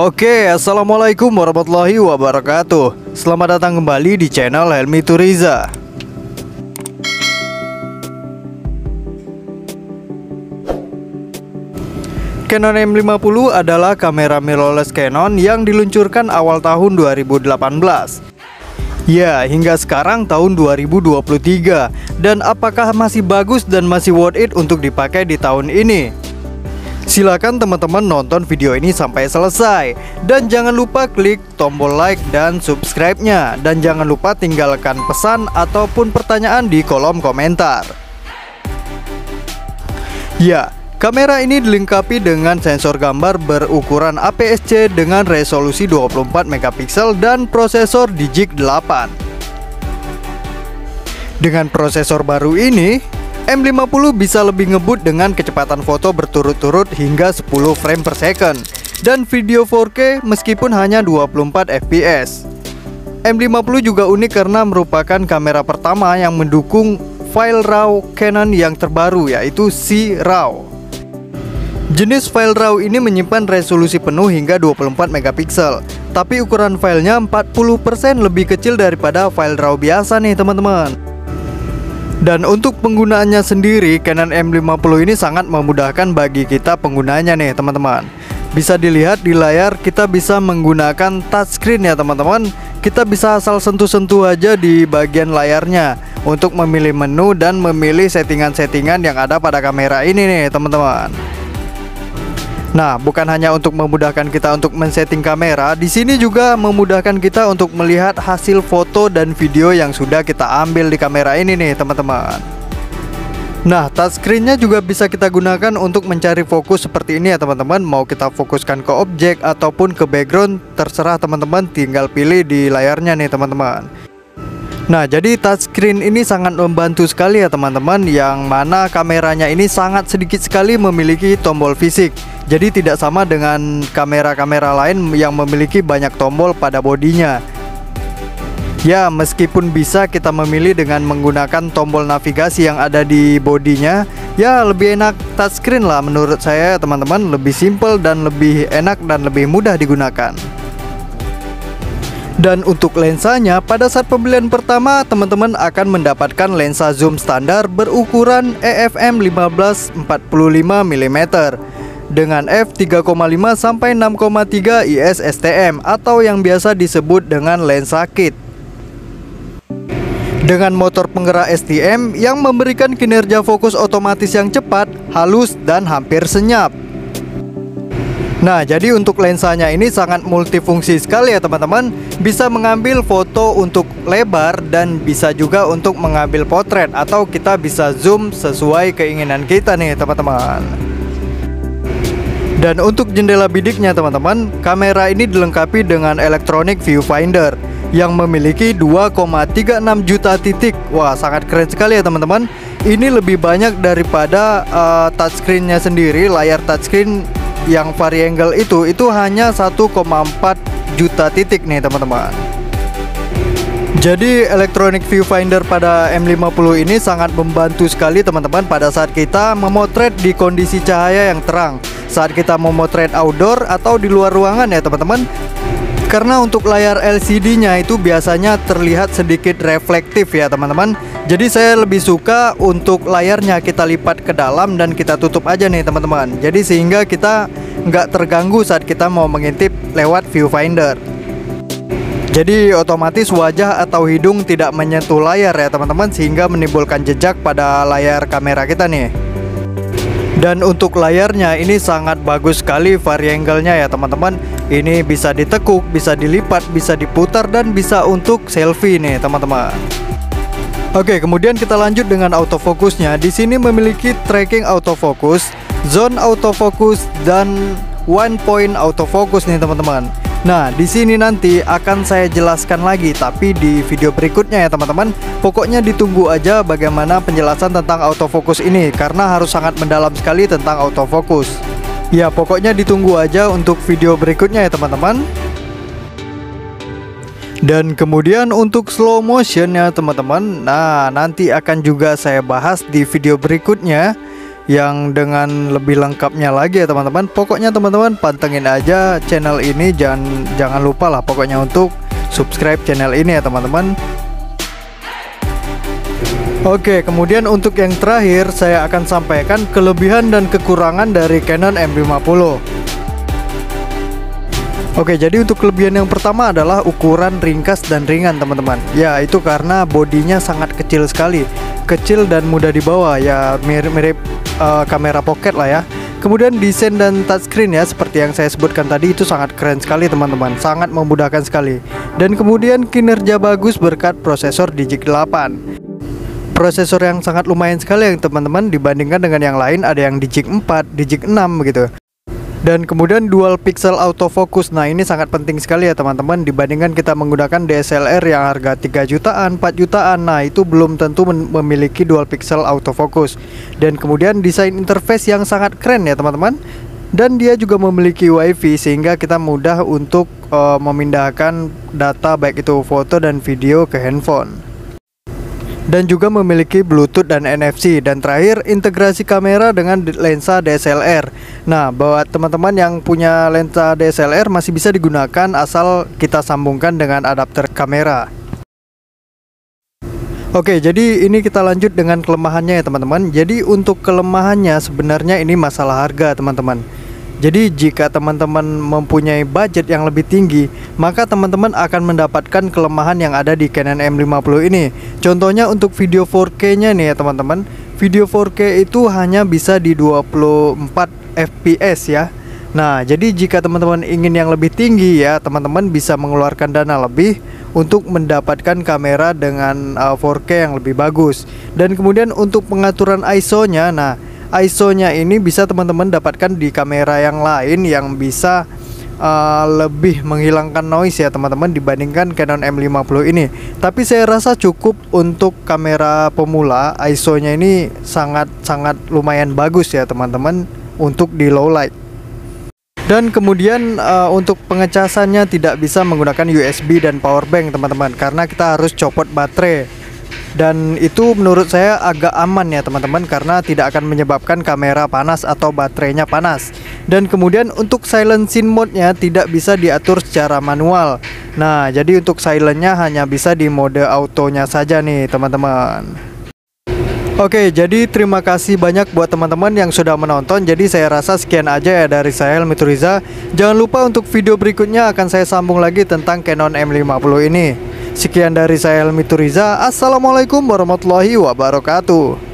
Oke, assalamualaikum warahmatullahi wabarakatuh. Selamat datang kembali di channel Helmi Turiza. Canon M50 adalah kamera mirrorless Canon yang diluncurkan awal tahun 2018. Ya, hingga sekarang tahun 2023. Dan apakah masih bagus dan masih worth it untuk dipakai di tahun ini? Silakan teman-teman nonton video ini sampai selesai. Dan jangan lupa klik tombol like dan subscribe-nya. Dan jangan lupa tinggalkan pesan ataupun pertanyaan di kolom komentar. Ya, kamera ini dilengkapi dengan sensor gambar berukuran APS-C dengan resolusi 24 megapiksel dan prosesor Digic 8. Dengan prosesor baru ini, M50 bisa lebih ngebut dengan kecepatan foto berturut-turut hingga 10 frame per second dan video 4K meskipun hanya 24 fps. M50 juga unik karena merupakan kamera pertama yang mendukung file RAW Canon yang terbaru, yaitu C-RAW. Jenis file RAW ini menyimpan resolusi penuh hingga 24 megapiksel, tapi ukuran filenya 40% lebih kecil daripada file RAW biasa nih teman-teman. Dan untuk penggunaannya sendiri, Canon M50 ini sangat memudahkan bagi kita penggunanya nih teman-teman. Bisa dilihat di layar, kita bisa menggunakan touchscreen ya teman-teman. Kita bisa asal sentuh-sentuh aja di bagian layarnya untuk memilih menu dan memilih settingan-settingan yang ada pada kamera ini nih teman-teman. Nah, bukan hanya untuk memudahkan kita untuk men-setting kamera, di sini juga memudahkan kita untuk melihat hasil foto dan video yang sudah kita ambil di kamera ini nih teman-teman. Nah, touchscreen-nya juga bisa kita gunakan untuk mencari fokus seperti ini ya teman-teman. Mau kita fokuskan ke objek ataupun ke background, terserah teman-teman, tinggal pilih di layarnya nih teman-teman. Nah, jadi touchscreen ini sangat membantu sekali ya teman-teman, yang mana kameranya ini sangat sedikit sekali memiliki tombol fisik. Jadi tidak sama dengan kamera-kamera lain yang memiliki banyak tombol pada bodinya. Ya, meskipun bisa kita memilih dengan menggunakan tombol navigasi yang ada di bodinya, ya lebih enak touchscreen lah menurut saya teman-teman. Lebih simple dan lebih enak dan lebih mudah digunakan. Dan untuk lensanya, pada saat pembelian pertama teman-teman akan mendapatkan lensa zoom standar berukuran EFM 15-45 mm dengan f3,5 sampai 6,3 IS STM atau yang biasa disebut dengan lensa kit. Dengan motor penggerak STM yang memberikan kinerja fokus otomatis yang cepat, halus, dan hampir senyap. Nah, jadi untuk lensanya ini sangat multifungsi sekali ya teman-teman. Bisa mengambil foto untuk lebar dan bisa juga untuk mengambil potret, atau kita bisa zoom sesuai keinginan kita nih teman-teman. Dan untuk jendela bidiknya teman-teman, kamera ini dilengkapi dengan electronic viewfinder yang memiliki 2,36 juta titik. Wah, sangat keren sekali ya teman-teman. Ini lebih banyak daripada touchscreen-nya sendiri. Layar touchscreen yang variangle itu hanya 1,4 juta titik nih teman-teman. Jadi electronic viewfinder pada M50 ini sangat membantu sekali teman-teman pada saat kita memotret di kondisi cahaya yang terang, saat kita memotret outdoor atau di luar ruangan ya teman-teman. Karena untuk layar LCD-nya itu biasanya terlihat sedikit reflektif ya teman-teman. Jadi saya lebih suka untuk layarnya kita lipat ke dalam dan kita tutup aja nih teman-teman. Jadi sehingga kita nggak terganggu saat kita mau mengintip lewat viewfinder. Jadi otomatis wajah atau hidung tidak menyentuh layar ya teman-teman, sehingga menimbulkan jejak pada layar kamera kita nih. Dan untuk layarnya ini sangat bagus sekali variangle-nya ya teman-teman. Ini bisa ditekuk, bisa dilipat, bisa diputar, dan bisa untuk selfie nih teman-teman. Oke, kemudian kita lanjut dengan autofocusnya. Di sini memiliki tracking autofocus, zone autofocus, dan one point autofocus nih teman-teman. Nah, di sini nanti akan saya jelaskan lagi, tapi di video berikutnya ya teman-teman. Pokoknya ditunggu aja bagaimana penjelasan tentang autofocus ini, karena harus sangat mendalam sekali tentang autofocus. Ya, pokoknya ditunggu aja untuk video berikutnya ya teman-teman. Dan kemudian untuk slow motion ya teman-teman, nah nanti akan juga saya bahas di video berikutnya, yang dengan lebih lengkapnya lagi ya teman-teman. Pokoknya teman-teman pantengin aja channel ini, jangan lupa lah pokoknya untuk subscribe channel ini ya teman-teman. Oke, kemudian untuk yang terakhir saya akan sampaikan kelebihan dan kekurangan dari Canon M50. Oke, jadi untuk kelebihan yang pertama adalah ukuran ringkas dan ringan teman-teman. Ya, itu karena bodinya sangat kecil sekali, kecil dan mudah dibawa, ya mirip-mirip kamera pocket lah ya. Kemudian desain dan touchscreen ya, seperti yang saya sebutkan tadi, itu sangat keren sekali teman-teman, sangat memudahkan sekali. Dan kemudian kinerja bagus berkat prosesor Digic 8. Prosesor yang sangat lumayan sekali ya teman-teman, dibandingkan dengan yang lain, ada yang Digic 4, Digic 6 begitu. Dan kemudian dual pixel autofocus. Nah, ini sangat penting sekali ya teman-teman, dibandingkan kita menggunakan DSLR yang harga 3 jutaan, 4 jutaan. Nah, itu belum tentu memiliki dual pixel autofocus. Dan kemudian desain interface yang sangat keren ya teman-teman. Dan dia juga memiliki WiFi sehingga kita mudah untuk memindahkan data baik itu foto dan video ke handphone. Dan juga memiliki Bluetooth dan NFC. Dan terakhir, integrasi kamera dengan lensa DSLR. Nah, buat teman-teman yang punya lensa DSLR masih bisa digunakan asal kita sambungkan dengan adapter kamera. Oke, jadi ini kita lanjut dengan kelemahannya ya teman-teman. Jadi untuk kelemahannya sebenarnya ini masalah harga teman-teman. Jadi jika teman-teman mempunyai budget yang lebih tinggi, maka teman-teman akan mendapatkan kelemahan yang ada di Canon M50 ini. Contohnya untuk video 4K nya nih ya teman-teman. Video 4K itu hanya bisa di 24 fps ya. Nah, jadi jika teman-teman ingin yang lebih tinggi ya, teman-teman bisa mengeluarkan dana lebih untuk mendapatkan kamera dengan 4K yang lebih bagus. Dan kemudian untuk pengaturan ISO-nya, nah ISO-nya ini bisa teman-teman dapatkan di kamera yang lain yang bisa lebih menghilangkan noise ya teman-teman dibandingkan Canon M50 ini. Tapi saya rasa cukup untuk kamera pemula. ISO-nya ini sangat lumayan bagus ya teman-teman untuk di low light. Dan kemudian untuk pengecasannya tidak bisa menggunakan USB dan power bank teman-teman, karena kita harus copot baterai. Dan itu menurut saya agak aman ya teman-teman, karena tidak akan menyebabkan kamera panas atau baterainya panas. Dan kemudian untuk silent scene mode-nya tidak bisa diatur secara manual. Nah, jadi untuk silentnya hanya bisa di mode autonya saja nih teman-teman. Oke, jadi terima kasih banyak buat teman-teman yang sudah menonton. Jadi saya rasa sekian aja ya dari saya, Helmi Turiza. Jangan lupa untuk video berikutnya akan saya sambung lagi tentang Canon M50 ini. Sekian dari saya, Helmi Turiza. Assalamualaikum warahmatullahi wabarakatuh.